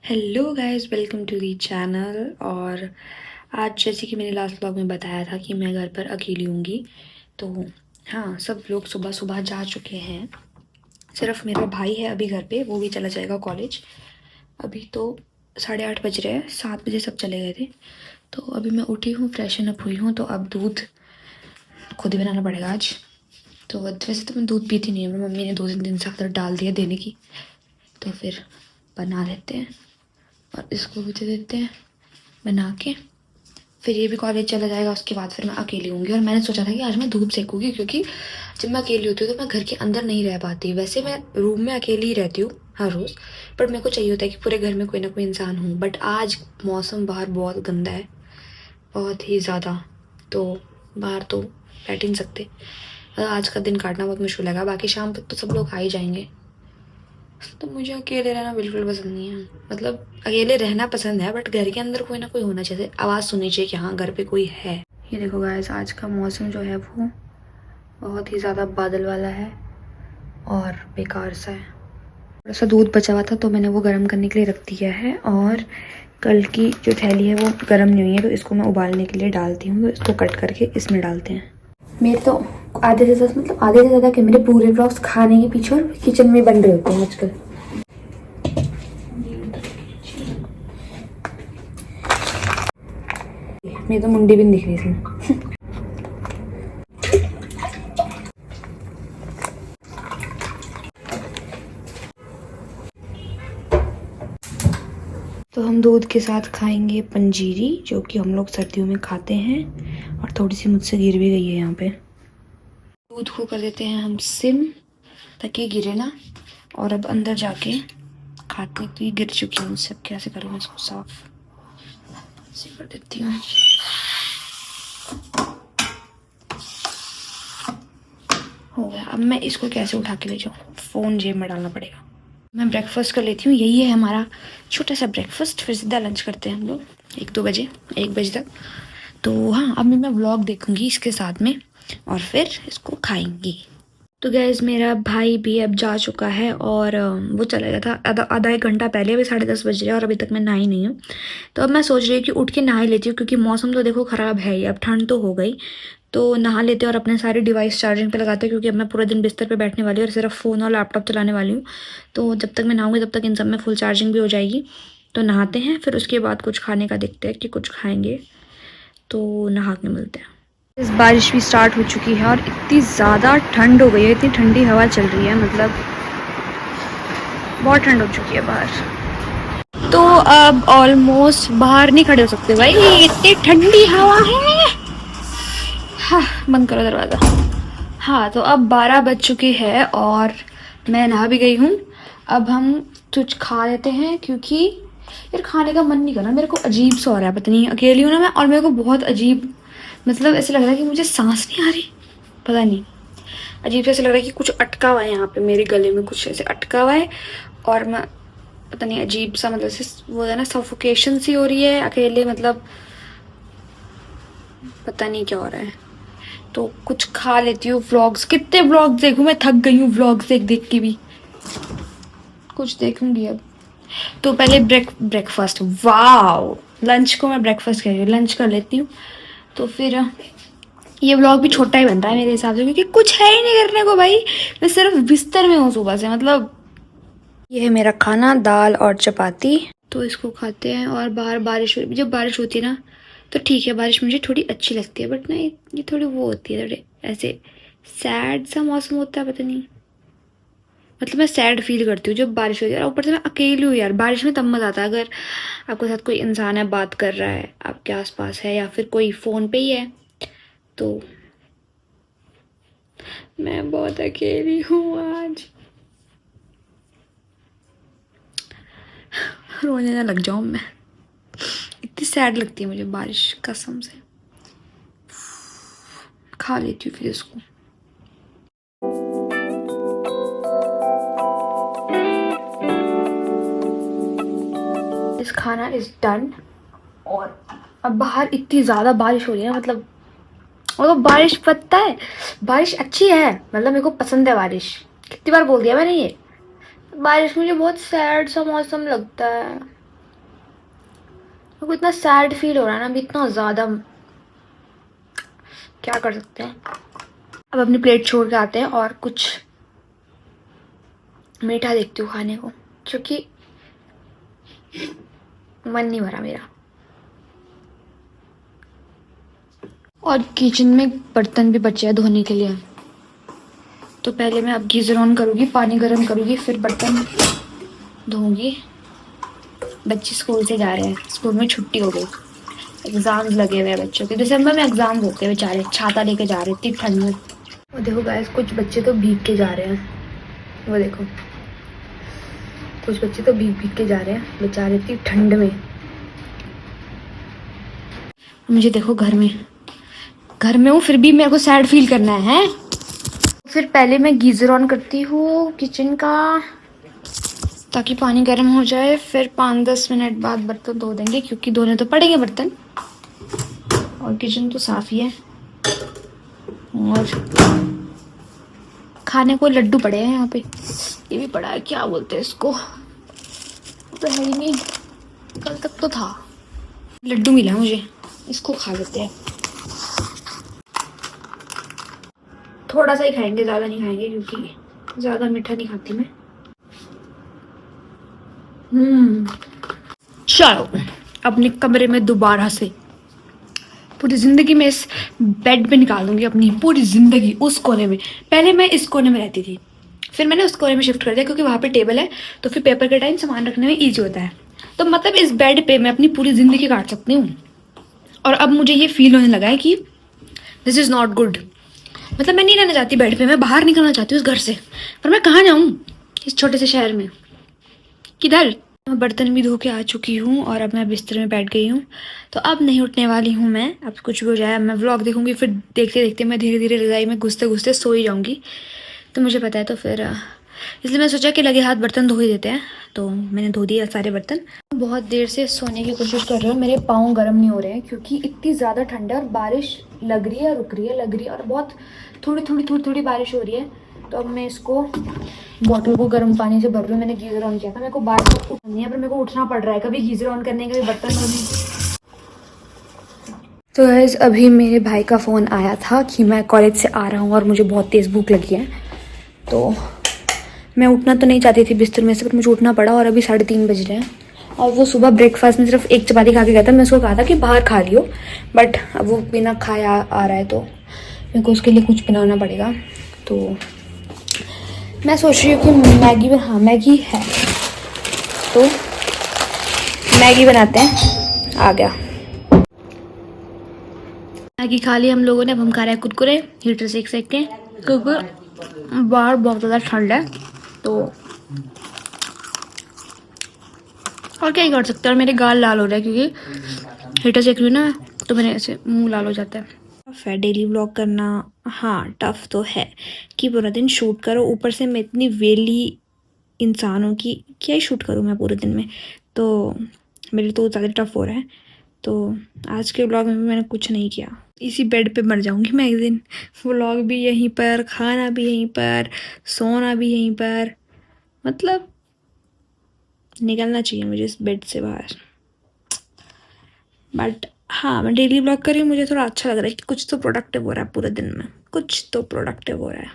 Hello guys, welcome to the channel. और आज जैसे कि मैंने लास्ट व्लॉग में बताया था कि मैं घर पर अकेली होंगी। तो हाँ, सब लोग सुबह सुबह जा चुके हैं। सिर्फ मेरा भाई है अभी घर पे, वो भी चला जाएगा कॉलेज। अभी तो 8:30 बज रहे हैं, 7 बजे सब चले गए थे। तो अभी मैं उठी हूँ, फ्रेशन अप हुई हूँ, तो अब दूध खुद ही बनाना पड़ेगा आज। तो वैसे तो मैं दूध पीती नहीं हूँ, मम्मी ने 2-3 दिन से आदत डाल दिया देने की, तो फिर बना देते हैं और इसको भी दे देते हैं बना के। फिर ये भी कॉलेज चला जाएगा, उसके बाद फिर मैं अकेली होंगी। और मैंने सोचा था कि आज मैं धूप सेकूंगी, क्योंकि जब मैं अकेली होती हूँ तो मैं घर के अंदर नहीं रह पाती। वैसे मैं रूम में अकेली ही रहती हूँ हर रोज़, बट मेरे को चाहिए होता है कि पूरे घर में कोई ना कोई इंसान हो। बट आज मौसम बाहर बहुत गंदा है, बहुत ही ज़्यादा, तो बाहर तो बैठ ही नहीं सकते। आज का दिन काटना बहुत मुश्किल लगा, बाकी शाम तक तो सब लोग आ ही जाएंगे। तो मुझे अकेले रहना बिल्कुल पसंद नहीं है। मतलब अकेले रहना पसंद है, बट घर के अंदर कोई ना कोई होना चाहिए, आवाज़ सुननी चाहिए कि हाँ घर पे कोई है। ये देखो गाइस, आज का मौसम जो है वो बहुत ही ज़्यादा बादल वाला है और बेकार सा है। थोड़ा सा दूध बचा हुआ था तो मैंने वो गर्म करने के लिए रख दिया है, और कल की जो थैली है वो गर्म नहीं हुई है, तो इसको मैं उबालने के लिए डालती हूँ। तो इसको कट करके इसमें डालते हैं। मेरे तो आधे से ज़्यादा, मतलब आधे से ज़्यादा कि मेरे पूरे ब्लॉग्स खाने के पीछे और किचन में बन रहे होते हैं आजकल। मेरी तो मुंडी भी नहीं दिख रही इसमें। तो हम दूध के साथ खाएंगे पंजीरी, जो कि हम लोग सर्दियों में खाते हैं, और थोड़ी सी मुझसे गिर भी गई है यहाँ पे। दूध को कर देते हैं हम सिम, ताकि गिरे ना। और अब अंदर जाके खाते हैं, तो ये गिर चुकी है मुझसे। अब कैसे करूँ मैं इसको साफ, ऐसे कर देती हूँ। हो गया। अब मैं इसको कैसे उठा के ले जाऊँ, फ़ोन जेब में डालना पड़ेगा। मैं ब्रेकफास्ट कर लेती हूँ, यही है हमारा छोटा सा ब्रेकफास्ट। फिर सीधा लंच करते हैं हम लोग 1-2 बजे, 1 बजे तक। तो हाँ, अब मैं व्लॉग देखूंगी इसके साथ में, और फिर इसको खाएंगी। तो गैस, मेरा भाई भी अब जा चुका है, और वो चला गया था आधा 1 घंटा पहले। अभी 10:30 बज रहे हैं और अभी तक मैं नहाई नहीं हूँ। तो अब मैं सोच रही हूँ कि उठ के नहा लेती हूँ, क्योंकि मौसम तो देखो ख़राब है ही, अब ठंड तो हो गई। तो नहा लेते हैं और अपने सारे डिवाइस चार्जिंग पे लगाते हैं, क्योंकि अब मैं पूरे दिन बिस्तर पे बैठने वाली हूँ और सिर्फ फ़ोन और लैपटॉप चलाने वाली हूँ। तो जब तक मैं नहाऊंगी तब तक इन सब में फुल चार्जिंग भी हो जाएगी। तो नहाते हैं, फिर उसके बाद कुछ खाने का देखते हैं कि कुछ खाएंगे। तो नहा के मिलते हैं। इस बारिश भी स्टार्ट हो चुकी है और इतनी ज़्यादा ठंड हो गई है, इतनी ठंडी हवा चल रही है, मतलब बहुत ठंड हो चुकी है बाहर। तो अब ऑलमोस्ट बाहर नहीं खड़े हो सकते भाई, इतनी ठंडी हवा है। हाँ, बंद करो दरवाज़ा। हाँ, तो अब 12 बज चुके हैं और मैं नहा भी गई हूँ। अब हम कुछ खा लेते हैं, क्योंकि यार खाने का मन नहीं कर रहा। मेरे को अजीब सा हो रहा है, पता नहीं, अकेली हूँ ना मैं, और मेरे को बहुत अजीब, मतलब ऐसे लग रहा है कि मुझे सांस नहीं आ रही। पता नहीं, अजीब से ऐसे लग रहा है कि कुछ अटका हुआ है यहाँ पे, मेरे गले में कुछ ऐसे अटका हुआ है। और मैं पता नहीं, अजीब सा, मतलब ऐसे वो है ना, सफोकेशन सी हो रही है अकेले, मतलब पता नहीं क्या हो रहा है। तो कुछ खा लेती हूँ। व्लॉग्स, कितने व्लॉग्स देखूँ, मैं थक गई हूँ व्लॉग्स देख देख के भी। कुछ देखूंगी अब। तो पहले ब्रेकफास्ट, वाओ, लंच को मैं ब्रेकफास्ट कह रही हूँ, लंच कर लेती हूँ। तो फिर ये व्लॉग भी छोटा ही बन रहा है मेरे हिसाब से, क्योंकि कुछ है ही नहीं करने को भाई। मैं सिर्फ बिस्तर में हूँ सुबह से, मतलब। ये है मेरा खाना, दाल और चपाती। तो इसको खाते हैं। और बाहर बारिश, जब बारिश होती है ना तो ठीक है, बारिश मुझे थोड़ी अच्छी लगती है, बट ना ये थोड़ी वो होती है, थोड़े ऐसे सैड सा मौसम होता है, पता नहीं, मतलब मैं सैड फील करती हूँ जब बारिश होती है। और ऊपर से मैं अकेली हूँ यार, बारिश में तब मज़ा आता है अगर आपके साथ कोई इंसान है, बात कर रहा है, आपके आसपास है, या फिर कोई फ़ोन पे ही है। तो मैं बहुत अकेली हूँ आज, रोने ना लग जाऊँ मैं, इतनी सैड लगती है मुझे बारिश, कसम से। खा लेती हूँ फिर इसको। इस खाना इज डन। और अब बाहर इतनी ज़्यादा बारिश हो रही है, मतलब, और बारिश, पता है, बारिश अच्छी है, मतलब मेरे को पसंद है बारिश। कितनी बार बोल दिया मैंने ये। बारिश मुझे बहुत सैड सा मौसम लगता है। मेरे को इतना सैड फील हो रहा है ना अभी, इतना ज़्यादा। क्या कर सकते हैं। अब अपनी प्लेट छोड़ के आते हैं और कुछ मीठा देखती हूँ खाने को, क्योंकि मन नहीं भरा मेरा। और किचन में बर्तन भी बचे हैं धोने के लिए, तो पहले मैं अब गीज़र ऑन करूँगी, पानी गर्म करूँगी, फिर बर्तन धोऊंगी। बच्चे स्कूल से जा रहे हैं, स्कूल में छुट्टी हो गई, एग्ज़ाम्स लगे हुए हैं बच्चों के। दिसंबर में एग्ज़ाम होते हैं बेचारे, छाता लेके जा रहे हैं इतनी ठंड में। वो देखो गाइस, कुछ बच्चे तो भीग के जा रहे हैं, वो देखो कुछ बच्चे तो भीग भीग के जा रहे हैं बेचारे इतनी ठंड में। मुझे देखो घर में हूँ, फिर भी मेरे को सैड फील करना है। फिर पहले मैं गीज़र ऑन करती हूँ किचन का, ताकि पानी गर्म हो जाए। फिर 5-10 मिनट बाद बर्तन धो देंगे, क्योंकि धोने तो पड़ेंगे बर्तन, और किचन तो साफ़ ही है। और खाने को लड्डू पड़े हैं यहाँ पे, ये भी पड़ा है, क्या बोलते हैं इसको, तो है ही नहीं, कल तक तो था। लड्डू मिला मुझे, इसको खा लेते हैं। थोड़ा सा ही खाएंगे, ज़्यादा नहीं खाएंगे, क्योंकि ज़्यादा मीठा नहीं खाती मैं। चलो अपने कमरे में दोबारा से, पूरी ज़िंदगी में इस बेड पे निकाल दूंगी अपनी पूरी ज़िंदगी। उस कोने में, पहले मैं इस कोने में रहती थी, फिर मैंने उस कोने में शिफ्ट कर दिया, क्योंकि वहाँ पे टेबल है, तो फिर पेपर के टाइम सामान रखने में ईजी होता है। तो मतलब इस बेड पे मैं अपनी पूरी ज़िंदगी काट सकती हूँ। और अब मुझे ये फील होने लगा है कि दिस इज़ नॉट गुड। मतलब मैं नहीं रहना चाहती बेड पे, मैं बाहर निकलना चाहती हूँ उस घर से, पर मैं कहाँ जाऊँ इस छोटे से शहर में, किधर। मैं बर्तन भी धो के आ चुकी हूँ और अब मैं बिस्तर में बैठ गई हूँ, तो अब नहीं उठने वाली हूँ मैं। अब कुछ भी हो जाए, मैं व्लॉग देखूँगी, फिर देखते देखते मैं धीरे धीरे रज़ाई में घुसते घुसते सो ही जाऊँगी। तो मुझे पता है, तो फिर इसलिए मैं सोचा कि लगे हाथ बर्तन धो ही देते हैं। तो मैंने धो दिए सारे बर्तन। बहुत देर से सोने की कोशिश कर रही हूँ, मेरे पाँव गर्म नहीं हो रहे हैं, क्योंकि इतनी ज़्यादा ठंड है और बारिश लग रही है, रुक रही है, लग रही है, और बहुत थोड़ी बारिश हो रही है। तो अब मैं इसको बॉटल को गर्म पानी से भर रही हूँ। मैंने गीज़र ऑन किया था, मेरे को बार बार उठनी है, पर मेरे को उठना पड़ रहा है, कभी गीज़र ऑन करने कभी बर्तन धोने। तो गाइस अभी मेरे भाई का फ़ोन आया था कि मैं कॉलेज से आ रहा हूँ और मुझे बहुत तेज़ भूख लगी है। तो मैं उठना तो नहीं चाहती थी बिस्तर में से, पर मुझे उठना पड़ा, और अभी 3:30 बज रहे हैं। और वो सुबह ब्रेकफास्ट में सिर्फ एक चपाती खा के गया था। मैं उसको कहा था कि बाहर खा लियो, बट अब वो बिना खाया आ रहा है, तो मेरे को उसके लिए कुछ बनाना पड़ेगा। तो मैं सोच रही हूँ कि मैगी में, हाँ मैगी है, तो मैगी बनाते हैं। आ गया मैगी, खा ली हम लोगों ने। अब हम खा रहे हैं कुरकुरे, हीटर सेक के, क्योंकि बाहर बहुत ज़्यादा ठंड है। तो और क्या ही कर सकते हैं। और मेरे गाल लाल हो रहे हैं, क्योंकि हीटर सेक रही हूँ ना, तो मेरे ऐसे मुंह लाल हो जाता है। टफ है डेली व्लॉग करना, हाँ टफ तो है कि पूरा दिन शूट करो, ऊपर से मैं इतनी वेली इंसान हूँ कि क्या ही शूट करूँ मैं पूरे दिन में, तो मेरे तो ज़्यादा टफ हो रहा है। तो आज के व्लॉग में भी मैंने कुछ नहीं किया, इसी बेड पे मर जाऊँगी मैं एक दिन। व्लॉग भी यहीं पर, खाना भी यहीं पर, सोना भी यहीं पर, मतलब निकलना चाहिए मुझे इस बेड से बाहर। बट हाँ, मैं डेली व्लॉग कर रही हूँ, मुझे थोड़ा अच्छा लग रहा है कि कुछ तो प्रोडक्टिव हो रहा है पूरे दिन में, कुछ तो प्रोडक्टिव हो रहा है।